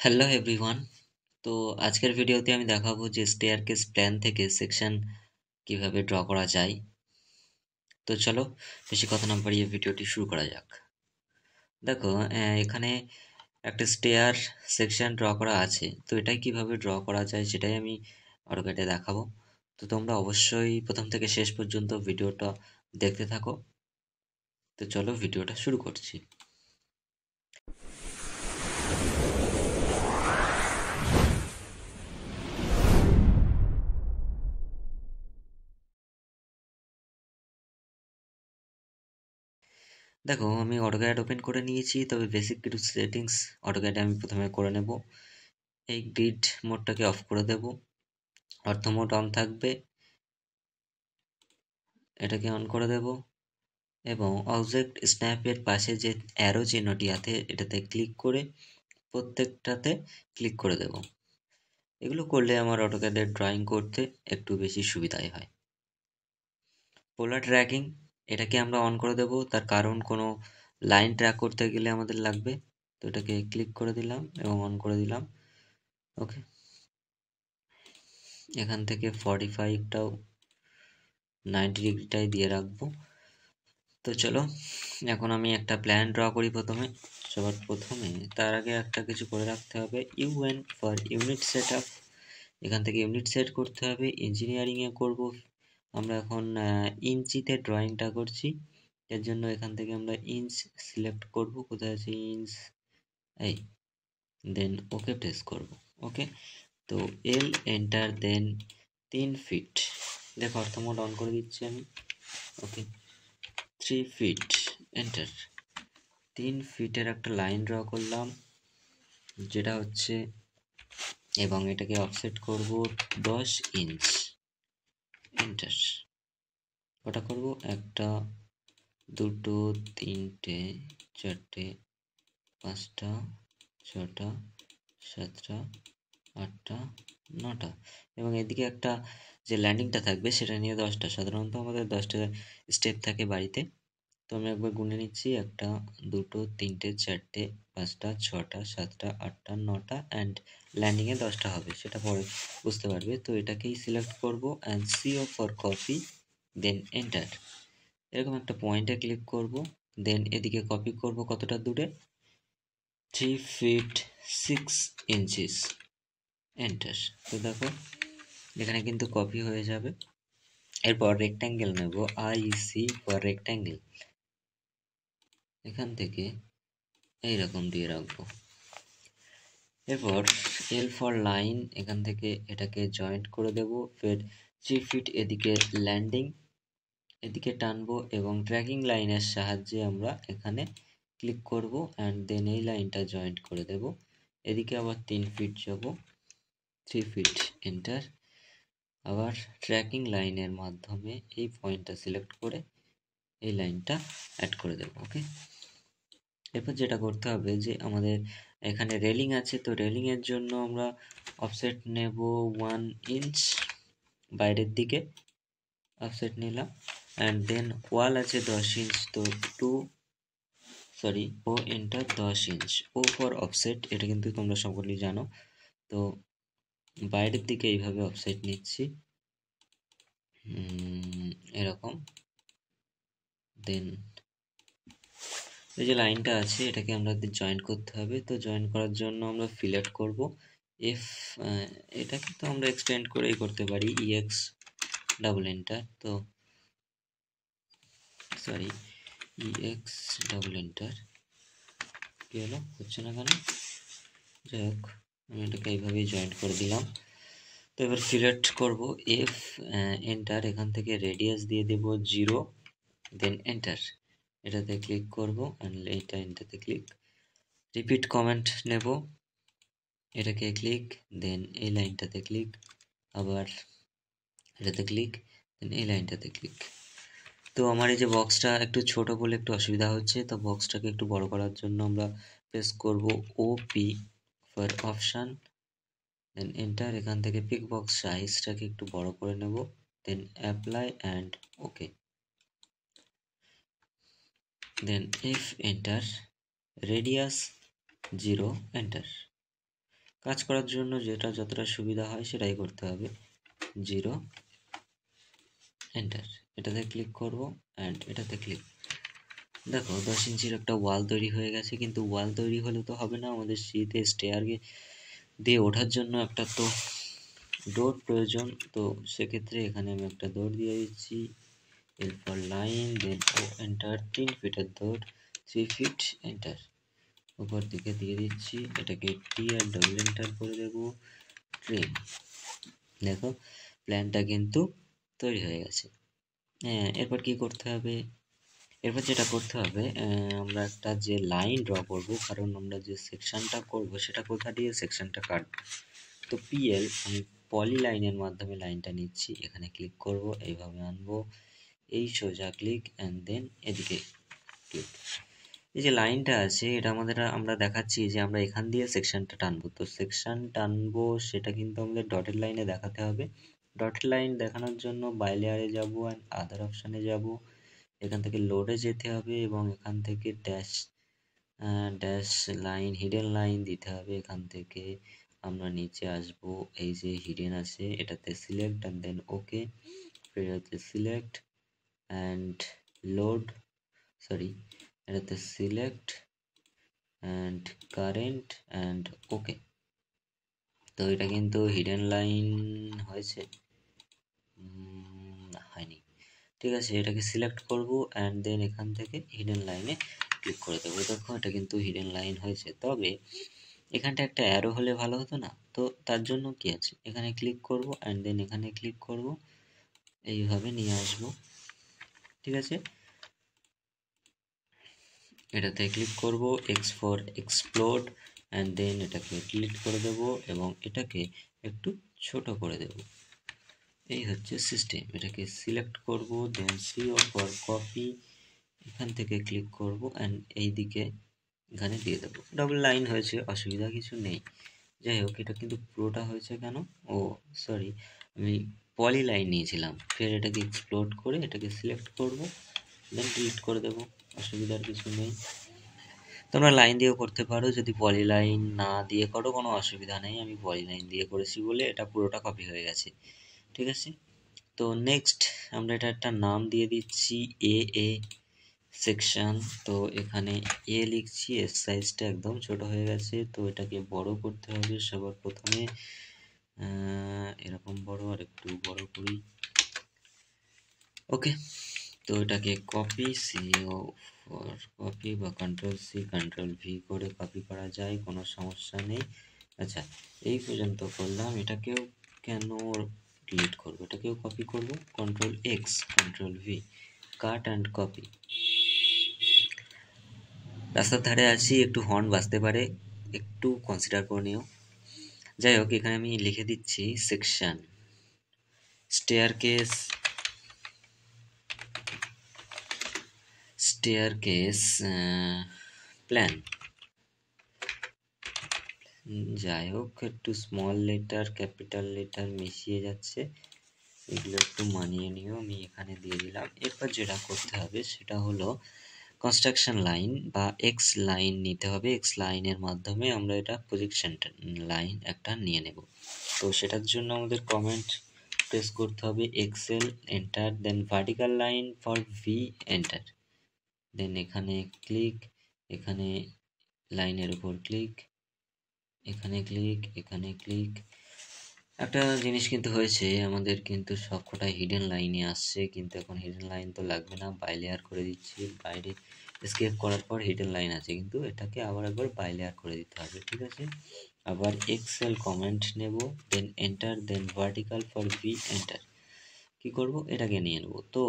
Hello everyone. তো আজকের ভিডিওতে আমি দেখাবো যে স্টেয়ারকেস প্ল্যান থেকে সেকশন কিভাবে ড্র করা যায়। তো চলো বেশি কথা না বাড়িয়ে ভিডিওটি শুরু করা যাক। দেখো, এখানে একটা স্টেয়ার সেকশন ড্র করা আছে, তো এটাই কিভাবে ড্র করা যায় সেটাই আমি অটোক্যাডে দেখাবো। তো তোমরা অবশ্যই প্রথম থেকে শেষ পর্যন্ত ভিডিওটা দেখতে থাকো। তো চলো ভিডিওটা শুরু করছি। দেখো, আমি অটোক্যাড ওপেন করে নিয়েছি, তবে বেসিক কিছু সেটিংস অটোক্যাডে আমি প্রথমে করে নেব। এই গ্রিড মোডটাকে অফ করে দেব, অর্থ মোড অন থাকবে, এটাকে অন করে দেব এবং অবজেক্ট স্ন্যাপের পাশে যে অ্যারো চিহ্নটি আছে এটাতে ক্লিক করে প্রত্যেকটাতে ক্লিক করে দেব। এগুলো করলে আমার অটোক্যাডে ড্রয়িং করতে একটু বেশি সুবিধাই হয়। পোলার ট্র্যাকিং, এটাকে আমরা অন করে দেব, তার কারণ কোনো লাইন ট্র্যাক করতে গেলে আমাদের লাগবে। তো এটাকে ক্লিক করে দিলাম এবং অন করে দিলাম। ওকে, এখান থেকে 45টাও 90 ডিগ্রিটাই দিয়ে রাখবো। তো চলো এখন আমি একটা প্ল্যান ড্র করি সবার প্রথমে। তার আগে একটা কিছু করে রাখতে হবে, UN for unit set up. এখান থেকে ইউনিট সেট করতে হবে। ইঞ্জিনিয়ারিংয়ে করব আমরা এখন ইঞ্চিতে ড্রয়িংটা করছি, এর জন্য এখান থেকে আমরা ইঞ্চ সিলেক্ট করব। কোথায় আছে ইঞ্চ, এই, দেন ওকে প্রেস করব। ওকে, তো এল এন্টার, দেন 3 ফিট। দেখো অর্থ মোড অন করে দিচ্ছি আমি। ওকে, 3 ফিট, এন্টার। 3 ফিটের একটা লাইন ড্র করলাম, যেটা হচ্ছে, এবং এটাকে অফসেট করব 10 ইঞ্চ, এন্টার। কটা করব, একটা, দুটো, তিনটে, চারটে, পাঁচটা, ছটা, সাতটা, আটটা, নটা, এবং এদিকে একটা যে ল্যান্ডিংটা থাকবে সেটা নিয়ে 10টা। সাধারণত আমাদের 10টা স্টেপ থাকে বাড়িতে। তো আমি একবার গুনে নিচ্ছি, একটা, দুটো, তিনটে, চারটে, পাঁচটা, ছটা, সাতটা, আটটা, নটা, অ্যান্ড ল্যান্ডিংয়ে 10টা হবে, সেটা পরে বুঝতে পারবে। তো এটাকেই সিলেক্ট করব অ্যান্ড সিও ফর কপি, দেন এন্টার। এরকম একটা পয়েন্টে ক্লিক করব, দেন এদিকে কপি করব কতটা দূরে, 3 ফিট 6 ইঞ্চিস, এন্টার। তো দেখো এখানে কিন্তু কপি হয়ে যাবে। এরপর রেক্ট্যাঙ্গেল নেব, আইসি ফর রেক্ট্যাঙ্গেল, এখান থেকে এইরকম দিয়ে রাখবো। এরপর এল ফর লাইন, এখান থেকে এটাকে জয়েন্ট করে দেব। ফের 3 ফিট এদিকে ল্যান্ডিং, এদিকে টানবো এবং ট্র্যাকিং লাইনের সাহায্যে আমরা এখানে ক্লিক করব অ্যান্ড দেন এই লাইনটা জয়েন্ট করে দেব। এদিকে আবার 3 ফিট যাব, 3 ফিট, এন্টার। আবার ট্র্যাকিং লাইনের মাধ্যমে এই পয়েন্টটা সিলেক্ট করে এই লাইনটা অ্যাড করে দেব। ওকে, এরপর যেটা করতে হবে যে আমাদের এখানে রেলিং আছে, তো রেলিংয়ের জন্য আমরা অফসেট নেব 1 ইঞ্চ বাইরের দিকে, অফসেট নিলাম। অ্যান্ড দেন ওয়াল আছে 10 ইঞ্চ, তো O enter 10 inch, O for offset, এটা কিন্তু তোমরা সকলেই জানো। তো বাইরের দিকে এইভাবে অফসেট নিচ্ছি, এরকম। দেন এই যে লাইনটা আছে এটাকে আমাদের জয়েন করতে হবে। তো জয়েন করার জন্য আমরা ফিলেট করব এফ, এটাকে তো আমরা এক্সটেন্ড করেই করতে পারি, ইএক্স ডাবল এন্টার। তো সরি, ইএক্স ডাবল এন্টার। কি হলো, হচ্ছে না কেন, যাই হোক আমি এটাকে এইভাবেই জয়েন্ট করে দিলাম। তো এবার ফিলেট করব এফ, এন্টার। এখান থেকে রেডিয়াস দিয়ে দেব 0, দেন এন্টার। এটাতে ক্লিক করব অ্যান্ড এটাতে ক্লিক। রিপিট কমেন্ট নেব, এটাকে ক্লিক, দেন এই লাইনটাতে ক্লিক, আবার এটাতে ক্লিক, দেন এই লাইনটাতে ক্লিক। তো আমার এই যে বক্সটা একটু ছোট বলে একটু অসুবিধা হচ্ছে, তো বক্সটাকে একটু বড় করার জন্য আমরা প্রেস করব OP for option, then enter. এখান থেকে পিক বক্স সাইজটাকে একটু বড় করে নেব, then apply and okay, then F enter, radius 0, enter. কাজ করার জন্য যেটা যতটা সুবিধা হয় সেটাই করতে হবে। 0 এন্টার, এটাতে ক্লিক করব অ্যান্ড এটাতে ক্লিক। দেখো 10 ইঞ্চির একটা ওয়াল তৈরি হয়ে গেছে, কিন্তু ওয়াল তৈরি হলে তো হবে না, আমাদের সিঁড়িতে স্টেয়ারকে দিয়ে ওঠার জন্য একটা তো ডোর প্রয়োজন। তো সেক্ষেত্রে এখানে আমি একটা ডোর দিয়ে দিচ্ছি, এরপর লাইন, দেন ও এন্টার, 3 ফিটের ডোর, 3 ফিট এন্টার, উপর দিকে দিয়ে দিচ্ছি, এটাকে টি আর ডবল এন্টার করে দেবো, ট্রিম। দেখো প্ল্যানটা কিন্তু তৈরি হয়ে গেছে। হ্যাঁ, এরপর কি করতে হবে, এরপর যেটা করতে হবে, আমরা একটা যে লাইন ড্র করব, কারণ আমরা যে সেকশনটা করব সেটা কোথা দিয়ে সেকশনটা কাটবো। তো পিএল আমি পলি লাইনের মাধ্যমে লাইনটা নিচ্ছি, এখানে ক্লিক করব, এইভাবে আনবো, এই সোজা ক্লিক অ্যান্ড দেন এদিকে ক্লিক। এই যে লাইনটা আছে এটা আমরা দেখাচ্ছি যে আমরা এখান দিয়ে সেকশনটা টানবো। তো সেকশন টানবো সেটা কিন্তু আমাদের ডটেড লাইনে দেখাতে হবে। ডটেড লাইন দেখানোর জন্য বাই লেয়ারে যাবো অ্যান্ড আদার অপশানে যাব, এখান থেকে লোডে যেতে হবে এবং এখান থেকে ড্যাশ লাইন, হিডেন লাইন দিতে হবে। এখান থেকে আমরা নিচে আসব, এই যে হিডেন আছে এটাতে সিলেক্ট অ্যান্ড দেন ওকে, ফির হচ্ছে সিলেক্ট অ্যান্ড লোড, সরি এটাতে select and current and okay. তো এটা কিন্তু হিডেন লাইন হয়েছে, হয়নি, ঠিক আছে। এটাকে সিলেক্ট করব অ্যান্ড দেন এখান থেকে হিডেন লাইনে ক্লিক করে দেবো। দেখো এটা কিন্তু হিডেন লাইন হয়েছে, তবে এখানটা একটা অ্যারো হলে ভালো হতো না? তো তার জন্য কি আছে, এখানে ক্লিক করব অ্যান্ড দেন এখানে ক্লিক করব, এইভাবে নিয়ে আসবো, ঠিক আছে। এটাতে ক্লিক করব, X for explode and then এটাকে ক্লিক করে দেব এবং এটাকে একটু ছোট করে দেব। এই হচ্ছে সিস্টেম। এটাকে সিলেক্ট করব, দেন সি ফর কপি, এখান থেকে ক্লিক করব অ্যান্ড এই দিকে এখানে দিয়ে দেবো। ডাবল লাইন হয়েছে, অসুবিধা কিছু নেই। যাই হোক, এটা কিন্তু পুরোটা হয়েছে কেন, ও সরি, আমি পলি লাইন নিয়েছিলাম। ফের এটাকে এক্সপ্লোড করে এটাকে সিলেক্ট করব, দেন ডিলিট করে দেবো, অসুবিধার কিছু নেই। তোমরা লাইন দিয়েও করতে পারো, যদি পলি লাইন না দিয়ে করো কোনো অসুবিধা নেই। আমি পলি লাইন দিয়ে করেছি বলে এটা পুরোটা কপি হয়ে গেছে, ঠিক আছে। তো নেক্সট আমরা এটা একটা নাম দিয়ে দিচ্ছি এ এ সেকশন। তো এখানে এ লিখছি, এর সাইজটা একদম ছোট হয়ে গেছে, তো এটাকে বড় করতে হবে। সবার প্রথমে এরকম বড়, আর একটু বড় করি, ওকে। তো এটাকে কপি, সিও ফর কপি বা কন্ট্রোল সি কন্ট্রোল ভি করে কপি করা যায়, কোনো সমস্যা নেই। আচ্ছা, এই পর্যন্ত করলাম। এটাকেও কেন ডিলিট করবো, এটাকেও কপি করব, control x control V, cut and copy. রাস্তার ধারে আছি, একটু হর্ন বাজতে পারে, একটু কনসিডার করে নিও। যাই হোক, এখানে আমি লিখে দিচ্ছি সেকশন স্টেয়ারকেস, স্টেয়ারকেস প্ল্যান। যাই হোক, একটু স্মল লেটার ক্যাপিটাল লেটার মিশিয়ে যাচ্ছে, এগুলো একটু মানিয়ে নিও। আমি এখানে দিয়ে দিলাম। এরপর যেটা করতে হবে সেটা হলো কনস্ট্রাকশন লাইন বা এক্স লাইন নিতে হবে। এক্স লাইনের মাধ্যমে আমরা এটা প্রজেকশন লাইন একটা নিয়ে নেব। তো সেটার জন্য আমাদের কমেন্ট প্রেস করতে হবে, X L enter, then vertical line for V enter, then এখানে ক্লিক, এখানে লাইনের উপর ক্লিক, এখানে ক্লিক, এখানে ক্লিক। একটা জিনিস কিন্তু হয়েছে, আমাদের কিন্তু সবকটাই হিডেন লাইনে আসছে, কিন্তু এখন হিডেন লাইন তো লাগবে না, বাই লেয়ার করে দিচ্ছি। বাইরে স্কেপ করার পর হিডেন লাইন আছে, কিন্তু এটাকে আবার একবার বাই লেয়ার করে দিতে হবে, ঠিক আছে। আবার এক্সেল কমেন্ট নেব, then enter, then vertical for V enter. কি করব, এটাকে নিয়ে নেব। তো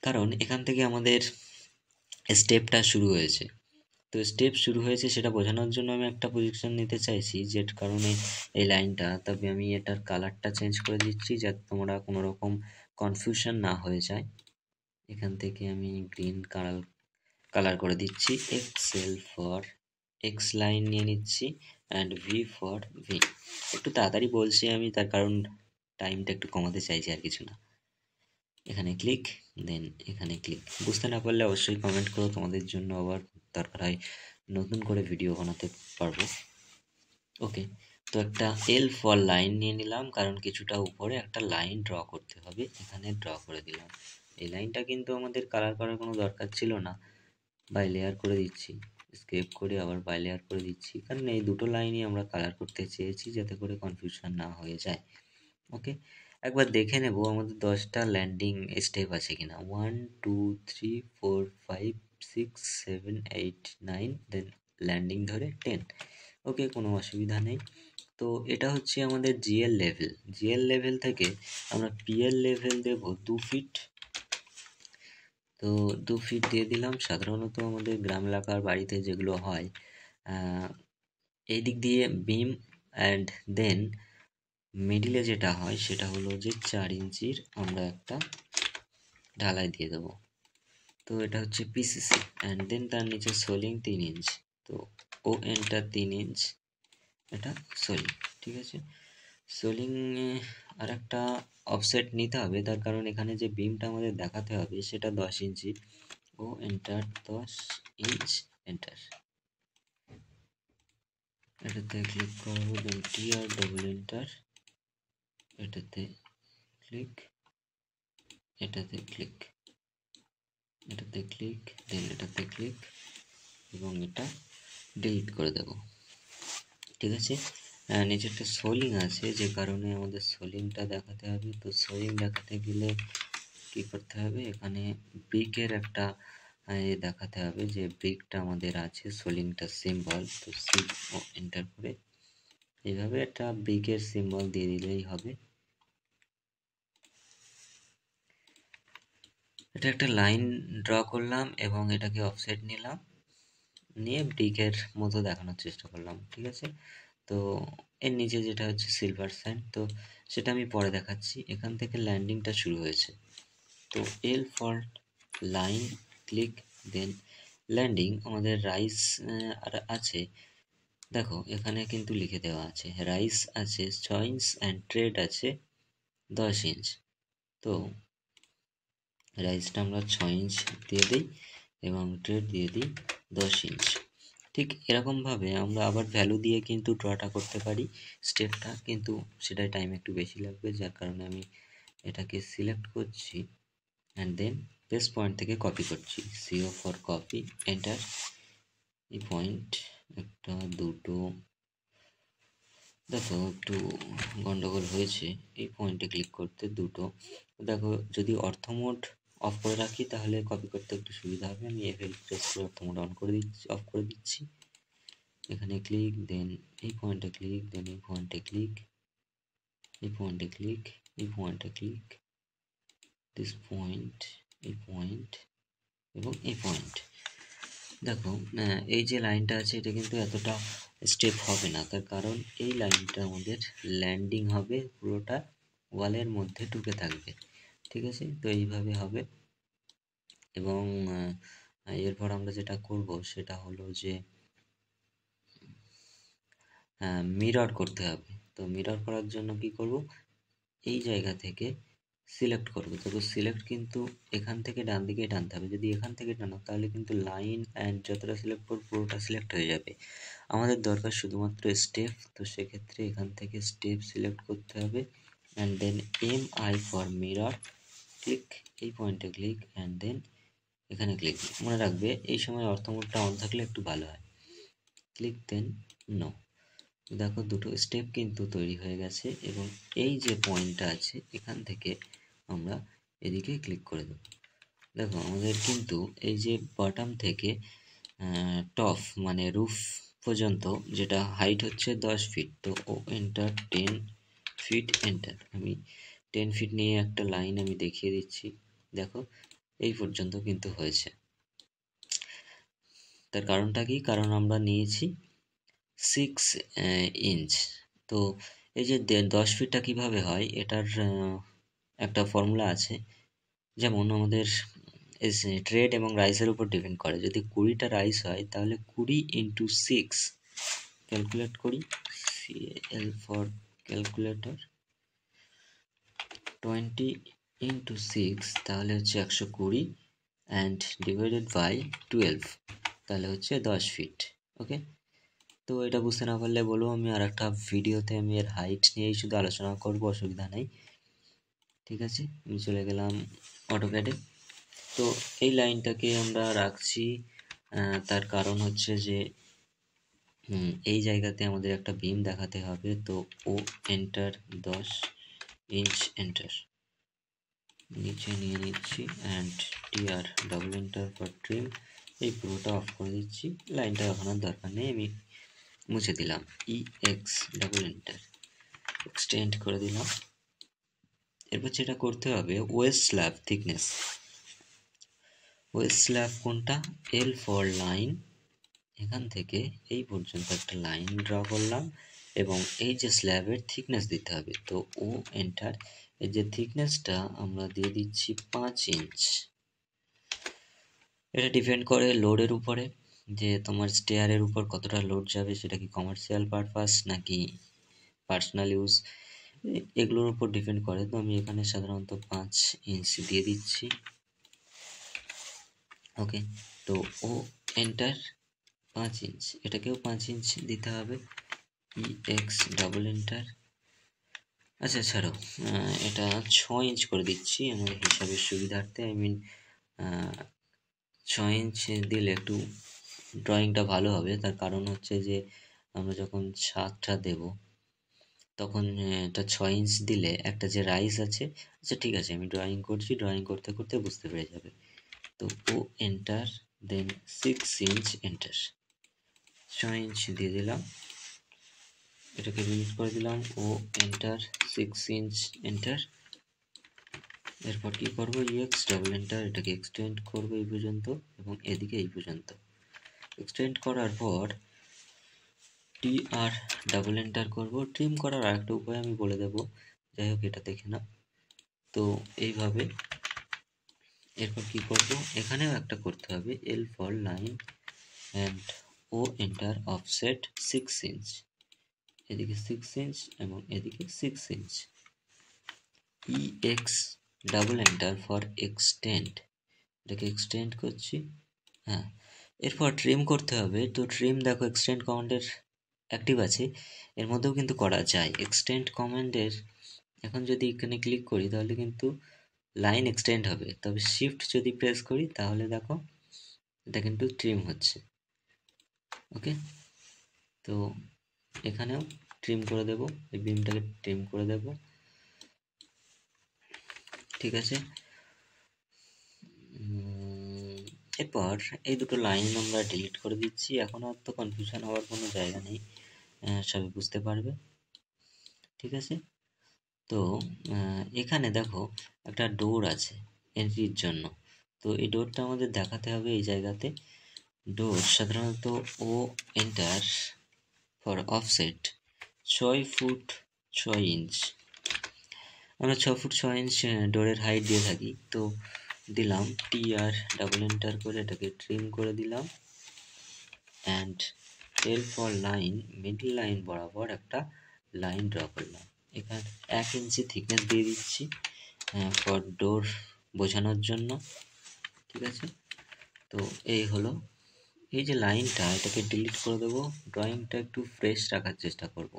কারণ এখান থেকে আমাদের স্টেপটা শুরু হয়েছে, তো স্টেপ শুরু হয়েছে সেটা বোঝানোর জন্য আমি একটা পজিশন নিতে চাইছি, যে কারণে এই লাইনটা, তবে আমি এটার কালারটা চেঞ্জ করে দিচ্ছি যাতে তোমরা কোনো রকম কনফিউশন না হয়ে যায়। এখান থেকে আমি গ্রিন কালার করে দিচ্ছি, এক্সেল ফর এক্স লাইন নিয়ে নিচ্ছি অ্যান্ড ভি ফর ভি। একটু তাড়াতাড়ি বলছি আমি, তার কারণ টাইমটা একটু কমাতে চাইছি, আর কিছু না। এখানে ক্লিক, দেন এখানে ক্লিক। বুঝতে না পারলে অবশ্যই কমেন্ট করো, তোমাদের জন্য আবার দরকার হয় নতুন করে ভিডিও বানাতে পারবো। ওকে, তো একটা এল ফর লাইন নিয়ে নিলাম, কারণ কিছুটা উপরে একটা লাইন ড্র করতে হবে, এখানে ড্র করে দিলাম। এই লাইনটা কিন্তু আমাদের কালার করার কোনো দরকার ছিল না, বাই লেয়ার করে দিচ্ছি, স্কেপ করে আবার বাই লেয়ার করে দিচ্ছি, কারণ এই দুটো লাইনই আমরা কালার করতে চেয়েছি যাতে করে কনফিউশন না হয়ে যায়। ওকে, একবার দেখে নেব আমাদের 10টা ল্যান্ডিং স্টেপ আছে কিনা। 1 2 3 4 5 6 7 8 9, দেন ল্যান্ডিং ধরে 10। ওকে, কোনো অসুবিধা নেই। তো এটা হচ্ছে আমাদের জিএল লেভেল। জিএল লেভেল থেকে আমরা পিএল লেভেল দেব 2 ফিট। তো 2 ফিট দিয়ে দিলাম। সাধারণত আমাদের গ্রাম এলাকার বাড়িতে যেগুলো হয়, এই দিক দিয়ে বিম অ্যান্ড দেন মিডিলে যেটা হয় সেটা হলো যে 4 ইঞ্চির আমরা একটা ঢালাই দিয়ে দেবো। তো এটা হচ্ছে পিসিসি অ্যান্ড দেন তার নিচে সোলিং 3 ইঞ্চ। তো ও এনটা 3 ইঞ্চ, এটা সোলিং। ঠিক আছে, সোলিং আর একটা অফসেট নিতে হবে, তার কারণ এখানে যে বিমটা আমাদের দেখাতে হবে সেটা 10 ইঞ্চি। ও এন্টার 10 ইঞ্চ, এন্টার। এটাতে ক্লিক করবো, দেন টি আর ডবল এন্টার, এটাতে ক্লিক, এটাতে ক্লিক, এটাতে ক্লিক, দেন এটাতে ক্লিক এবং এটা ডিলিট করে দেব। ঠিক আছে, নিচে একটা সোলিং আছে যে কারণে আমাদের সোলিংটা দেখাতে হবে। তো সোলিং দেখাতে গেলে কি করতে হবে, এখানে ব্রিকের একটা দেখাতে হবে যে ব্রিকটা আমাদের আছে, সোলিংটা সিম্বল। তো সি ও এন্টার করে এইভাবে একটা ব্রিকের সিম্বল দিয়ে দিলেই হবে। এটা একটা লাইন ড্র করলাম এবং এটাকে অফসেট নিলাম, নিয়ে ব্রিকের মতো দেখানোর চেষ্টা করলাম। ঠিক আছে, তো এর নিচে যেটা হচ্ছে সিলভার স্যান্ড, তো সেটা আমি পরে দেখাচ্ছি। এখান থেকে ল্যান্ডিংটা শুরু হয়েছে। তো L for line, click, then landing. আমাদের রাইস আছে, দেখো এখানে কিন্তু লিখে দেওয়া আছে রাইস আছে 6 ইঞ্চ অ্যান্ড ট্রেড আছে 10 ইঞ্চ। তো রাইসটা আমরা 6 ইঞ্চ দিয়ে দিই এবং ট্রেড দিয়ে দিই 10 ইঞ্চ। ঠিক এরকমভাবে আমরা আবার ভ্যালু দিয়ে কিন্তু ড্রটা করতে পারি স্টেপটা, কিন্তু সেটাই টাইম একটু বেশি লাগবে, যার কারণে আমি এটাকে সিলেক্ট করছি অ্যান্ড দেন বেস পয়েন্ট থেকে কপি করছি। CO for copy, enter. এই পয়েন্ট একটা, দুটো, দেখো একটু গন্ডগোল হয়েছে এই পয়েন্টে ক্লিক করতে, দুটো। দেখো যদি অর্থ মোড অফ করে রাখি তাহলে কপি করতে একটু সুবিধা হবে। আমি এফএল প্রেস করে অর্থ মোড অন করে দিচ্ছি, অফ করে দিচ্ছি। এখানে ক্লিক, দেন এই পয়েন্টে ক্লিক, দেন এই পয়েন্টে ক্লিক, এই পয়েন্টে ক্লিক, এই পয়েন্টে ক্লিক, দিস পয়েন্ট, এই পয়েন্ট এবং এই পয়েন্ট। দেখো এই যে লাইনটা আছে এটা কিন্তু এতটা স্টেপ হবে না, তার কারণ এই লাইনটা আমাদের ল্যান্ডিং হবে, পুরোটা ওয়ালের মধ্যে ঢুকে থাকবে। ঠিক আছে, তো এইভাবে হবে। এবং এরপর আমরা যেটা করব সেটা হলো যে মিরর করতে হবে। তো মিরর করার জন্য কি করব, এই জায়গা থেকে সিলেক্ট করবো। তবে সিলেক্ট কিন্তু এখান থেকে ডান দিকে টানতে হবে। যদি এখান থেকে টানো তাহলে কিন্তু লাইন অ্যান্ড যতটা সিলেক্ট করবো পুরোটা সিলেক্ট হয়ে যাবে। আমাদের দরকার শুধুমাত্র স্টেপ, তো সেক্ষেত্রে এখান থেকে স্টেপ সিলেক্ট করতে হবে and then M I for mirror, click, এই পয়েন্টে ক্লিক অ্যান্ড দেন এখানে ক্লিক। মনে রাখবে এই সময় অর্থ মোডটা অন থাকলে একটু ভালো হয়। ক্লিক, দেন নো। দেখো দুটো স্টেপ কিন্তু তৈরি হয়ে গেছে এবং এই যে পয়েন্টটা আছে এখান থেকে আমরা এদিকে ক্লিক করে দেব। দেখো আমাদের কিন্তু এই যে বটম থেকে টপ মানে রুফ পর্যন্ত যেটা হাইট হচ্ছে 10 ফিট। তো ও এন্টার 10 ফিট, এন্টার। আমি 10 ফিট নিয়ে একটা লাইন আমি দেখিয়ে দিচ্ছি। দেখো এই পর্যন্ত কিন্তু হয়েছে। তার কারণটা কি, কারণ আমরা নিয়েছি 6 ইঞ্চ। তো এই যে 10 ফিটটা কিভাবে হয় এটার একটা ফর্মুলা আছে। যেমন আমাদের ট্রেড এবং রাইসের উপর ডিপেন্ড করে। যদি 20টা রাইস হয় তাহলে 20 ইন্টু 6 ক্যালকুলেট করি, সিএল ফর ক্যালকুলেটর, 20 ইন্টু 6 তাহলে হচ্ছে 120 অ্যান্ড ডিভাইডেড বাই 12 তাহলে হচ্ছে 10 ফিট। ওকে, তো এটা বুঝতে না পারলে বলো, আমি আর একটা ভিডিওতে আমি এর হাইট নিয়েই শুধু আলোচনা করবো, অসুবিধা নেই। ঠিক আছে, আমি চলে গেলাম অটোক্যাডে। তো এই লাইনটাকে আমরা রাখছি, তার কারণ হচ্ছে যে এই জায়গাতে আমাদের একটা বিম দেখাতে হবে। তো ও এন্টার 10 ইঞ্চ এন্টার, নিচে নিয়ে নিচ্ছি and TR double enter for trim. এই পুরোটা অফ করে দিচ্ছি, লাইনটা এখন আর দরকার নেই, আমি মুছে দিলাম। EX ডাবল এন্টার, এক্সটেন্ড করে দিলাম। এরপর যেটা করতে হবে, West slab thickness. West slab কোনটা? L ফর লাইন, এখান থেকে এই পর্যন্ত একটা লাইন ড্র করলাম এবং এই যে স্ল্যাবের থিকনেস দিতে হবে। তো ও এন্টার, এই যে থিকনেসটা আমরা দিয়ে দিচ্ছি 5 ইঞ্চ। এটা ডিপেন্ড করে লোডের উপরে, যে তোমার স্টেয়ারের উপর কতটা লোড যাবে, সেটা কি কমার্শিয়াল পারপাস নাকি পার্সোনাল ইউজ, এগুলোর উপর ডিপেন্ড করে। তো আমি এখানে সাধারণত 5 ইঞ্চ দিয়ে দিচ্ছি। ওকে, তো ও এন্টার 5 ইঞ্চ, এটাকেও 5 ইঞ্চ দিতে হবে। EX double enter. আচ্ছা ছাড়ো, এটা 6 ইঞ্চ করে দিচ্ছি আমার হিসাবের সুবিধার্থে। আই মিন 6 ইঞ্চ দিলে একটু ড্রয়িংটা ভালো হবে। তার কারণ হচ্ছে যে আমরা যখন ছাদটা দেব তখন এটা 6 ইঞ্চ দিলে একটা যে রাইজ আছে। আচ্ছা ঠিক আছে, আমি ড্রয়িং করছি, ড্রয়িং করতে করতে বুঝতে পেরে যাবে। তো ও এন্টার, দেন 6 ইঞ্চ এন্টার, 6 ইঞ্চ দিয়ে দিলাম, এটাকে রিলিজ করে দিলাম। ও এন্টার 6 ইঞ্চ এন্টার। এরপর কি করব, EX ডাবল এন্টার, এটাকে এক্সটেন্ড করব এই পর্যন্ত এবং এদিকে এই পর্যন্ত। এক্সটেন্ড করার পর TR ডাবল এন্টার করব। ট্রিম করার আরেকটা উপায় আমি বলে দেব, যাই হোক এটা দেখে না। তো এইভাবে এরপর কি করব, এখানেও একটা করতে হবে, L for line and O enter offset 6 inch, এদিকে 6 ইঞ্চ এবং এদিকে 6 inch. EX double enter for extend, এটাকে এক্সটেন্ড করছি। হ্যাঁ, এরপর ট্রিম করতে হবে। তো ট্রিম দেখো এক্সটেন্ড কমান্ডের অ্যাক্টিভ আছে, এর মধ্যেও কিন্তু করা যায়। এক্সটেন্ড কমান্ডের এখন যদি এখানে ক্লিক করি তাহলে কিন্তু লাইন এক্সটেন্ড হবে, তবে শিফট যদি প্রেস করি তাহলে দেখো এটা কিন্তু ট্রিম হচ্ছে। ওকে, তো এখানেও ট্রিম করে দেব, এই বিমটাকে ট্রিম করে দেব। ঠিক আছে, এরপর এই দুটো লাইন আমরা ডিলিট করে দিচ্ছি। এখন আর তো কনফিউশন হওয়ার কোনো জায়গা নেই, সবাই বুঝতে পারবে। ঠিক আছে, তো এখানে দেখো একটা ডোর আছে এন্ট্রির জন্য। তো এই ডোরটা আমাদের দেখাতে হবে এই জায়গাতে। ডোর সাধারণত O enter for offset 6 foot 6 inch. আমরা 6 ফুট 6 ইঞ্চ ডোরের হাইট দিয়ে থাকি। তো দিলাম TR ডাবল এন্টার করে এটাকে ট্রিম করে দিলাম and L for line, middle line বরাবর একটা লাইন ড্র করলাম। এখানে 1 ইঞ্চি থিকনেস দিয়ে দিচ্ছি ফর ডোর বোঝানোর জন্য। ঠিক আছে, তো এই হলো এই যে লাইনটা, এটাকে ডিলিট করে দেবো। ড্রয়িংটা একটু ফ্রেশ রাখার চেষ্টা করব।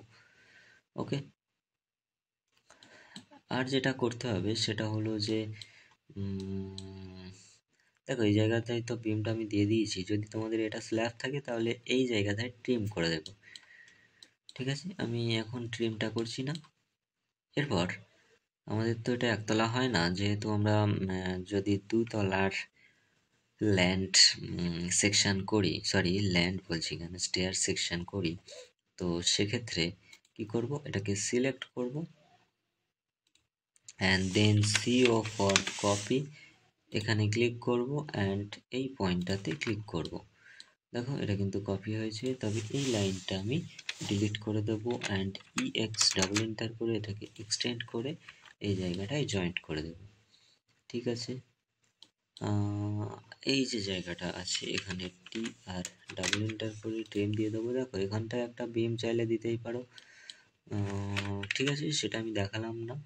ওকে, আর যেটা করতে হবে সেটা হলো যে দেখো এই জায়গাটায় তো বিমটা আমি দিয়ে দিয়েছি, যদি তোমাদের এটা স্ল্যাব থাকে তাহলে এই জায়গাটায় ট্রিম করে দেব। ঠিক আছে, আমি এখন ট্রিমটা করছি না। এরপর আমাদের তো এটা একতলা হয় না, যেহেতু আমরা যদি দুতলার ল্যান্ড সেকশন করি, সরি ল্যান্ড বলছি কেন, স্টেয়ার সেকশন করি, তো সেক্ষেত্রে কি করব, এটাকে সিলেক্ট করব and then CO for copy, এখানে ক্লিক করব অ্যান্ড এই পয়েন্টটাতে ক্লিক করব। দেখো এটা কিন্তু কপি হয়েছে, তবে এই লাইনটা আমি ডিলিট করে দেব অ্যান্ড EX ডাবল এন্টার করে এটাকে এক্সটেন্ড করে এই জায়গাটায় জয়েন্ট করে দেব। ঠিক আছে, এই যে জায়গাটা আছে এখানে TR ডাবল এন্টার করে ট্রিম দিয়ে দেবো। দেখো এখানটায় একটা বিম চাইলে দিতেই পারো, ঠিক আছে সেটা আমি দেখালাম না।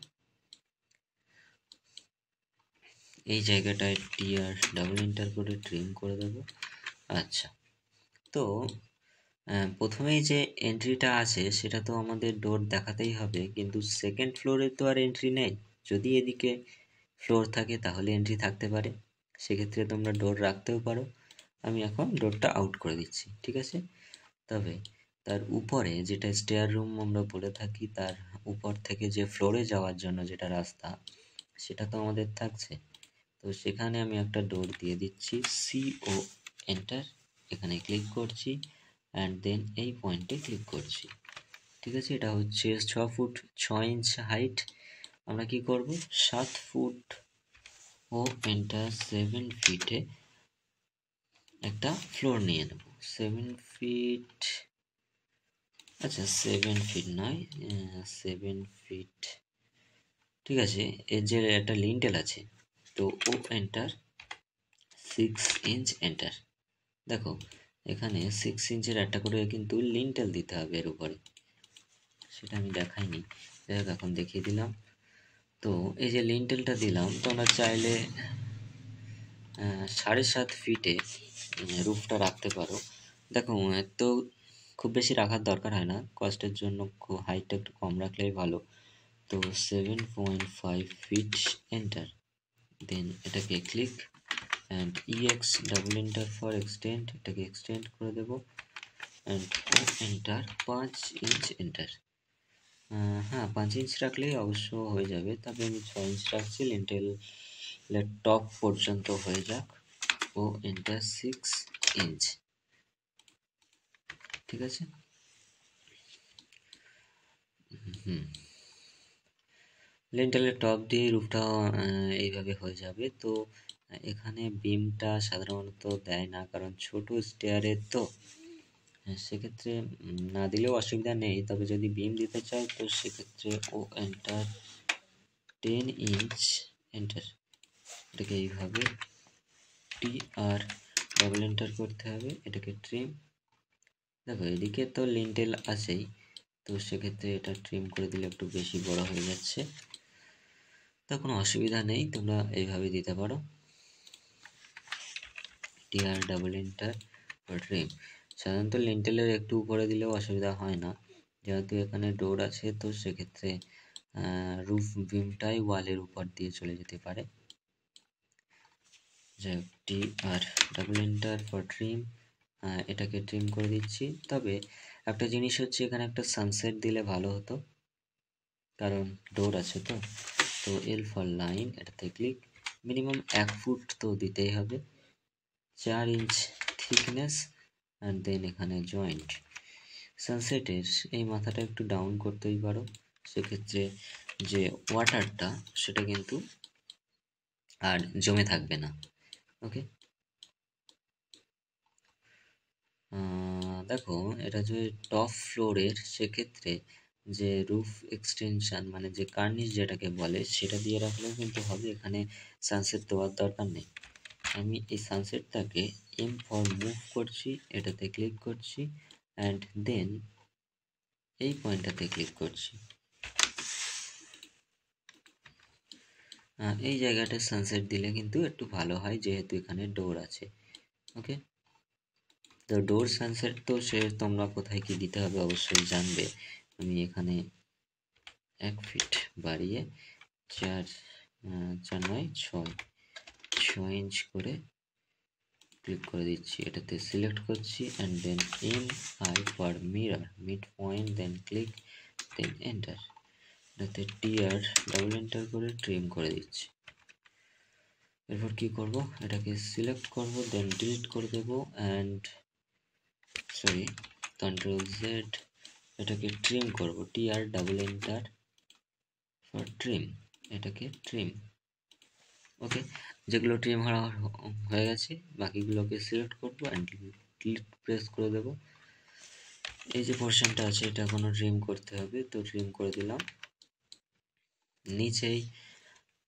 এই জায়গাটায় TR ডাবল এন্টার করে ট্রিম করে দেবো। আচ্ছা, তো প্রথমেই যে এন্ট্রিটা আছে সেটা তো আমাদের ডোর দেখাতেই হবে, কিন্তু সেকেন্ড ফ্লোরে তো আর এন্ট্রি নেই। যদি এদিকে ফ্লোর থাকে তাহলে এন্ট্রি থাকতে পারে, সেক্ষেত্রে তোমরা ডোর রাখতেও পারো। আমি এখন ডোরটা আউট করে দিচ্ছি, ঠিক আছে। তবে তার উপরে যেটা স্টেয়ার রুম আমরা বলে থাকি, তার উপর থেকে যে ফ্লোরে যাওয়ার জন্য যেটা রাস্তা, সেটা তো আমাদের থাকছে। তো সেখানে আমি একটা ডোর দিয়ে দিচ্ছি, CO এন্টার, এখানে ক্লিক করছি অ্যান্ড দেন এই পয়েন্টে ক্লিক করছি, ঠিক আছে। এটা হচ্ছে 6 ফুট 6 ইঞ্চ হাইট। আমরা কি করব, 7 ফুট ও এন্টার 7 ফিটে একটা ফ্লোর নিয়ে নেব। 7 ফিট, আচ্ছা 7 ফিট নয়, 7 ফিট, ঠিক আছে। এর যে একটা লিন্টেল আছে, তো ও এন্টার 6 ইঞ্চ এন্টার। দেখো এখানে 6 ইঞ্চের একটা করে কিন্তু লিন্টেল দিতে হবে এর উপরে, সেটা আমি দেখাইনি, যাই হোক এখন দেখিয়ে দিলাম। তো এই যে লিন্টেলটা দিলাম, তোমরা চাইলে 7.5 ফিটে রুফটা রাখতে পারো। দেখো তো খুব বেশি রাখার দরকার হয় না, কস্টের জন্য হাইটটা একটু কম রাখলেই ভালো। তো 7.5 ফিট এন্টার, দেন এটাকে click and EX double enter for extend, এটাকে এক্সটেন্ড করে দেবো and O enter 5 inch enter. হ্যাঁ 5 ইঞ্চ রাখলেই অবশ্য হয়ে যাবে, তবে আমি 6 ইঞ্চ রাখছি, লিন্টেলের টপ পর্যন্ত হয়ে যাক। ও এন্টার 6 ইঞ্চ, ঠিক আছে। হুম, লিন্টেলের টপ দিয়ে রুফটা এইভাবে হয়ে যাবে। তো এখানে বিমটা সাধারণত দেয় না, কারণ ছোট স্টেয়ারের তো, সেক্ষেত্রে না দিলেও অসুবিধা নেই, তবে যদি বিম দিতে চাই তো সেক্ষেত্রে ও এন্টার 10 ইঞ্চ এন্টার, এটাকে এইভাবে TR ডাবল এন্টার করতে হবে, এটাকে ট্রিম। দেখো এদিকে তো লিন্টেল আছেই, তো সেক্ষেত্রে এটা ট্রিম করে দিলে একটু বেশি বড় হয়ে যাচ্ছে, তা কোনো অসুবিধা নেই, তোমরা এইভাবে দিতে পারো, TR ডাবল এন্টার ট্রিম। সাধারণত লিন্টেলের একটু উপরে দিলেও অসুবিধা হয় না, যেহেতু এখানে ডোর আছে, তো সেক্ষেত্রে রুফ বিমটাই ওয়ালের উপর দিয়ে চলে যেতে পারে। যাই হোক, TR double enter for trim, এটাকে ট্রিম করে দিচ্ছি। তবে একটা জিনিস হচ্ছে, এখানে একটা সানসেট দিলে ভালো হতো, কারণ ডোর আছে তো। তো L ফর লাইন, এটাতে ক্লিক, মিনিমাম 1 ফুট তো দিতেই হবে, 4 ইঞ্চ থিকনেস অ্যান্ড দেন এখানে জয়েন্ট। সানসেটের এই মাথাটা একটু ডাউন করতেই পারো, সেক্ষেত্রে যে ওয়াটারটা সেটা কিন্তু আর জমে থাকবে না। ওকে, দেখো এটা যে টপ ফ্লোরের, সেক্ষেত্রে যে রুফ এক্সটেনশন মানে যে কার্নিশ যেটাকে বলে, সেটা দিয়ে রাখলেও কিন্তু হবে, এখানে সানসেট দেওয়ার দরকার নেই। আমি এই সানসেটটাকে M ফর মুভ করছি, এটাতে ক্লিক করছি অ্যান্ড দেন এই পয়েন্টটাতে ক্লিক করছি। এই জায়গাটা সানসেট দিলে কিন্তু একটু ভালো হয়, যেহেতু এখানে ডোর আছে। ওকে, তো ডোর সানসেট তো সে তোমরা কোথায় কি দিতে হবে অবশ্যই জানবে। আমি এখানে 1 ফিট বাড়িয়ে 6 ইঞ্চ করে ক্লিক করে দিচ্ছি, এটাতে সিলেক্ট করছি and then MI for mirror mid point, then click, then enter, এটাতে TR ডাবল এন্টার করে ট্রিম করে দিচ্ছি। এরপর কি করব, এটাকে সিলেক্ট করব, দেন ডিলিট করে দেব অ্যান্ড সরি Ctrl Z, এটাকে ট্রিম করব, TR double enter for trim, এটাকে ট্রিম। ওকে, যেগুলো ট্রিম হয়ে গেছে বাকিগুলোকে সিলেক্ট করব অ্যান্ড ক্লিক প্রেস করে দেব। এই যে পোর্শনটা আছে এটা এখনো ট্রিম করতে হবে, তো ট্রিম করে দিলাম। নিচেই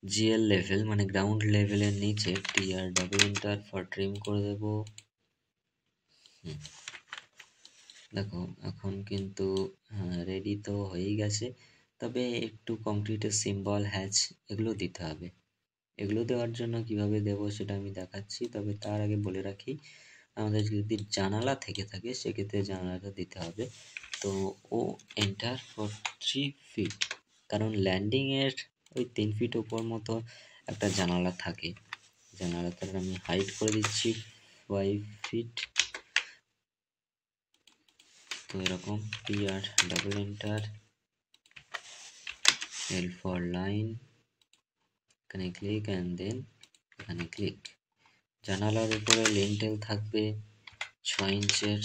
GL লেভেল মানে গ্রাউন্ড লেভেলের নিচে TR double enter for trim করে দেব। দেখো এখন কিন্তু রেডি তো হয়েই গেছে, তবে একটু কংক্রিটের সিম্বল হ্যাচ এগুলো দিতে হবে। এগুলো দেওয়ার জন্য কিভাবে দেব সেটা আমি দেখাচ্ছি, তবে তার আগে বলে রাখি আমাদের যদি জানালা থেকে থাকে সেক্ষেত্রে জানালাটা দিতে হবে। তো ও এন্টার ফর 3 ফিট, কারণ ল্যান্ডিংয়ের ওই 3 ফিট ওপর মতো একটা জানালা থাকে। জানালাটার আমি হাইট করে দিচ্ছি 5 ফিট। তো এরকম PR double enter, L for line, এখানে ক্লিক অ্যান্ড দেন এখানে ক্লিক। জানালার উপরে লিন্টেল থাকবে 6 ইঞ্চের।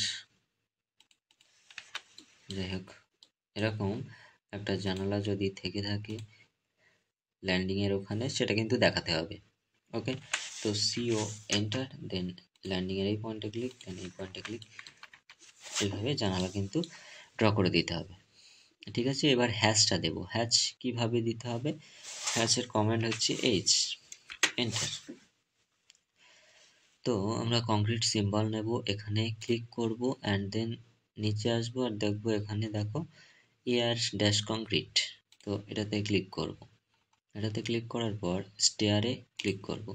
যাই হোক, এরকম একটা জানালা যদি থেকে থাকে ল্যান্ডিংয়ের ওখানে, সেটা কিন্তু দেখাতে হবে। ওকে, তো CO এন্টার, দেন ল্যান্ডিংয়ের এই পয়েন্টে ক্লিক, দেন এই পয়েন্টে ক্লিক। এইভাবে জানালা কিন্তু ড্র করে দিতে হবে। ঠিক আছে, এবার হ্যাচটা দেব। হ্যাচ কিভাবে দিতে হবে? হ্যাচের কমান্ড হচ্ছে H এন্টার। তো আমরা কংক্রিট সিম্বল নেব, এখানে ক্লিক করব অ্যান্ড দেন নিচে আসবো আর দেখবো এখানে দেখো এয়ার ড্যাশ কংক্রিট। তো এটাতে ক্লিক করব। এটাতে ক্লিক করার পর স্টেয়ারে ক্লিক করব।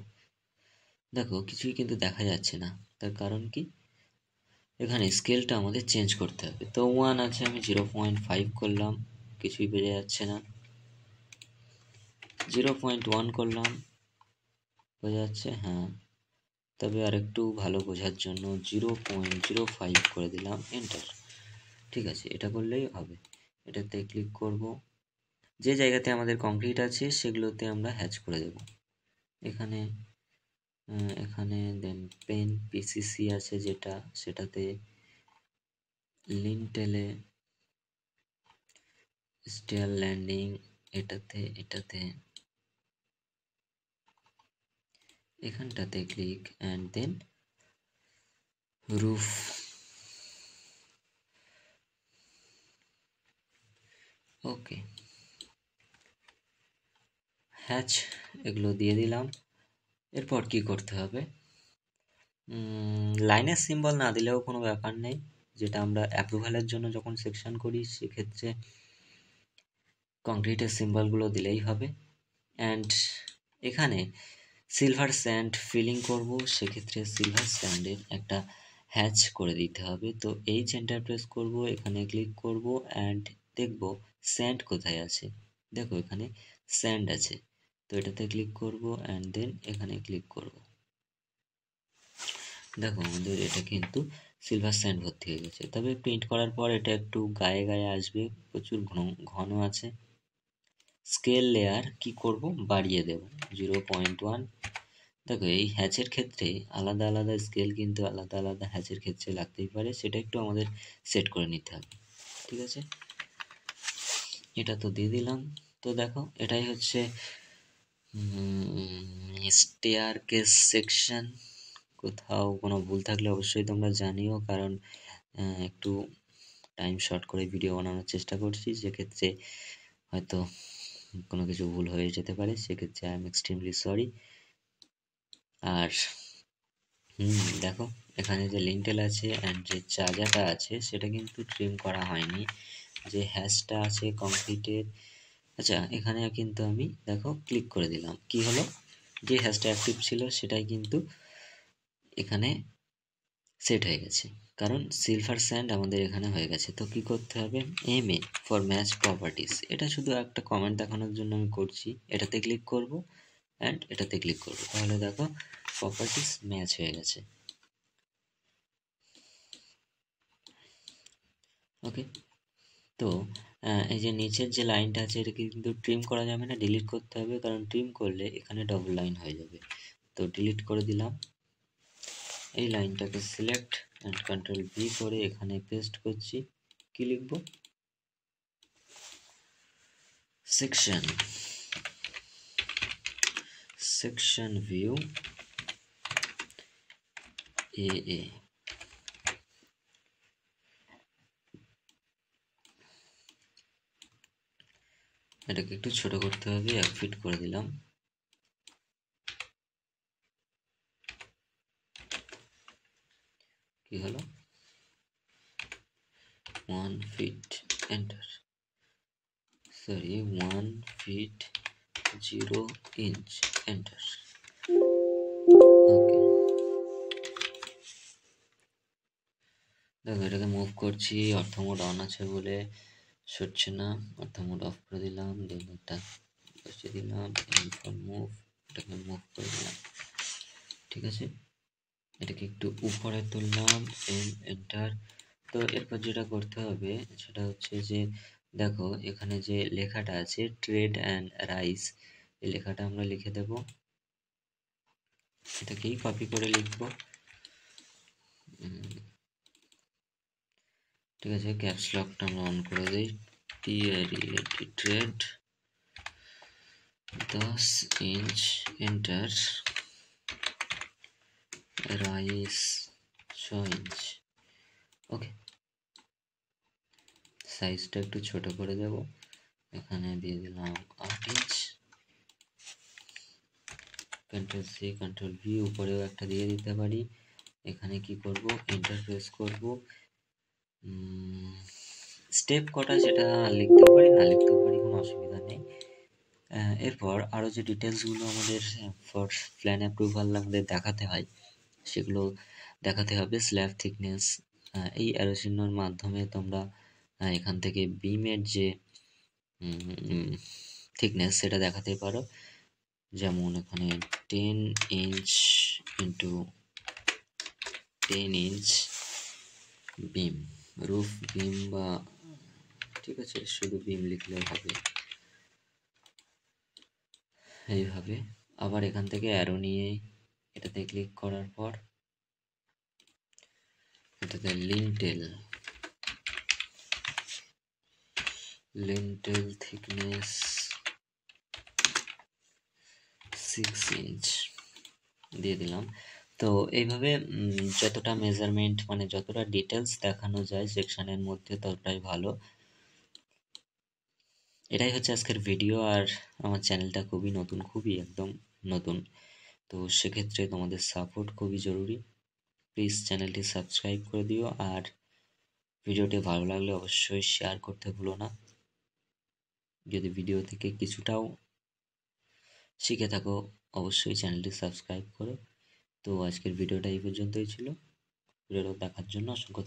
দেখো কিছুই কিন্তু দেখা যাচ্ছে না, তার কারণ কি? এখানে স্কেলটা আমাদের চেঞ্জ করতে হবে। তো 1 আছে, আমি 0.5 করলাম, কিছুই বেড়ে যাচ্ছে না। 0.1 করলাম, বোঝা যাচ্ছে? হ্যাঁ, তবে আরেকটু ভালো বোঝার জন্য 0.05 করে দিলাম, এন্টার। ঠিক আছে, এটা করলেই হবে। এটাতে ক্লিক করব। যে জায়গাতে আমাদের কংক্রিট আছে সেগুলোতে আমরা হ্যাচ করে দেব। এখানে এখানে দেন পেন PCC আছে যেটা, সেটাতে লিন্টেলে স্টেয়ার ল্যান্ডিং, এটাতে এখানটাতে click and then roof. Okay, hatch এগুলো দিয়ে দিলাম। এরপর কি করতে হবে? লাইনের সিম্বল না দিলেও কোনো ব্যাপার নেই, যেটা আমরা অ্যাপ্রুভালের জন্য যখন সেকশন করি সেক্ষেত্রে কংক্রিটের সিম্বলগুলো দিলেই হবে। অ্যান্ড এখানে সিলভার স্যান্ড ফিলিং করব, সেক্ষেত্রে সিলভার স্যান্ডের একটা হ্যাচ করে দিতে হবে। তো H এন্টার প্রেস করব, এখানে ক্লিক করব অ্যান্ড দেখব স্যান্ড কোথায় আছে। দেখো এখানে স্যান্ড আছে, তো এটাতে ক্লিক করব অ্যান্ড দেন এখানে ক্লিক করব। দেখো আমাদের এটা কিন্তু সিলভার স্যান্ড ভর্তি হয়ে গেছে। তবে প্রিন্ট করার পর এটা একটু গায়ে গায়ে আসবে, প্রচুর ঘন আছে। স্কেল লেয়ার কি করব? বাড়িয়ে দেব 0.1। দেখো এই হ্যাচের ক্ষেত্রে আলাদা আলাদা স্কেল কিন্তু আলাদা আলাদা হ্যাচের ক্ষেত্রে লাগতেই পারে, সেটা একটু আমাদের সেট করে নিতে হবে। ঠিক আছে, এটা তো দিয়ে দিলাম। তো দেখো এটাই হচ্ছে স্টেয়ারকেস সেকশন। কোথাও কোনো ভুল থাকলে অবশ্যই তোমরা জানিও, কারণ একটু টাইম শর্ট করে ভিডিও বানানোর চেষ্টা করছি, সেক্ষেত্রে হয়তো কোনো কিছু ভুল হয়ে যেতে পারে, সেক্ষেত্রে আই এম এক্সট্রিমলি সরি। আর দেখো এখানে যে লিন্টেল আছে অ্যান্ড যে চাজাটা আছে সেটা কিন্তু ট্রিম করা হয়নি, যে হ্যাশটা আছে কংক্রিটের। আচ্ছা, এখানে কিন্তু আমি দেখো ক্লিক করে দিলাম, কি হলো? যে হ্যাশটা অ্যাক্টিভ ছিল সেটাই কিন্তু এখানে সেট হয়ে গেছে, কারণ সিলভার স্যান্ড আমাদের এখানে হয়ে গেছে। তো কি করতে হবে? MA ফর ম্যাচ প্রপার্টিস, এটা শুধু একটা কমেন্ট দেখানোর জন্য আমি করছি। এটাতে ক্লিক করব অ্যান্ড এটাতে ক্লিক করব, তাহলে দেখো প্রপার্টিস ম্যাচ হয়ে গেছে। ওকে, তো এই যে নিচের যে লাইনটা আছে এটাকে কিন্তু ট্রিম করা যাবে না, ডিলিট করতে হবে, কারণ ট্রিম করলে এখানে ডবল লাইন হয়ে যাবে। তো ডিলিট করে দিলাম। এই লাইনটাকে সিলেক্ট অ্যান্ড কন্ট্রোল V করে এখানে পেস্ট করছি। কি লিখব? Section view AA। এটাকে একটু ছোট করতে হবে, 1 ফিট করে দিলাম। কি হলো? 1 feet enter, sorry 1 feet 0 inch enter. Okay, দেখো এটাকে মুভ করছি, অর্থ মোড অন আছে বলে সরছে না, অর্থ মোড অফ করে দিলাম, দেন এটা বসিয়ে দিলাম, মুভ, এটাকে মুভ করে দিলাম, ঠিক আছে। এটাকে একটু উপরে তুললাম, এন্টার। তো এরপর যেটা করতে হবে সেটা হচ্ছে যে দেখো এখানে যে লেখাটা আছে ট্রেড অ্যান্ড রাইস, এই লেখাটা আমরা লিখে দেব, এটাকেই কপি করে লিখব, ঠিক আছে। ক্যাপস লকটা আমরা অন করে দিই, tread 10 inch, enter, rise 6 inch, okay. সাইজটা একটু ছোট করে দেব, এখানে দিয়ে দিলাম 8 inch, control C control V, উপরেও একটা দিয়ে দিতে পারি। এখানে কি করব, এন্টার প্রেস করব, স্টেপ কটা সেটা লিখতেও পারি না লিখতেও পারি, কোনো অসুবিধা নেই। এরপর আরও যে ডিটেলসগুলো আমাদের ফর প্ল্যান অ্যাপ্রুভাল আমাদের দেখাতে হয় সেগুলো দেখাতে হবে। স্ল্যাব থিকনেস, এই অ্যারো চিহ্নর মাধ্যমে তোমরা এখান থেকে বিমের যে থিকনেস সেটা দেখাতে পারো। যেমন এখানে 10 ইঞ্চ ইন্টু 10 ইঞ্চ বিম, রুফ বিম, বা ঠিক আছে শুধু বিম লিখলেও হবে এইভাবে। আবার এখান থেকে অ্যারো নিয়ে এটাতে ক্লিক করার পর এটাতে লিন্টেল থিকনেস 6 ইঞ্চ দিয়ে দিলাম। তো এইভাবে যতটা মেজারমেন্ট মানে যতটা ডিটেলস দেখানো যায় সেকশনের মধ্যে ততটাই ভালো। এটাই হচ্ছে আজকের ভিডিও। আর আমার চ্যানেলটা খুবই নতুন, খুবই একদম নতুন, তো সেক্ষেত্রে তোমাদের সাপোর্ট খুবই জরুরি। প্লিজ চ্যানেলটি সাবস্ক্রাইব করে দিও, আর ভিডিওটি ভালো লাগলে অবশ্যই শেয়ার করতে ভুলো না। যদি ভিডিও থেকে কিছুটাও শিখে থাকো অবশ্যই চ্যানেলটি সাবস্ক্রাইব করো। তো আজকের ভিডিওটা এই পর্যন্তই ছিল। ভিডিওটা দেখার জন্য অসংখ্য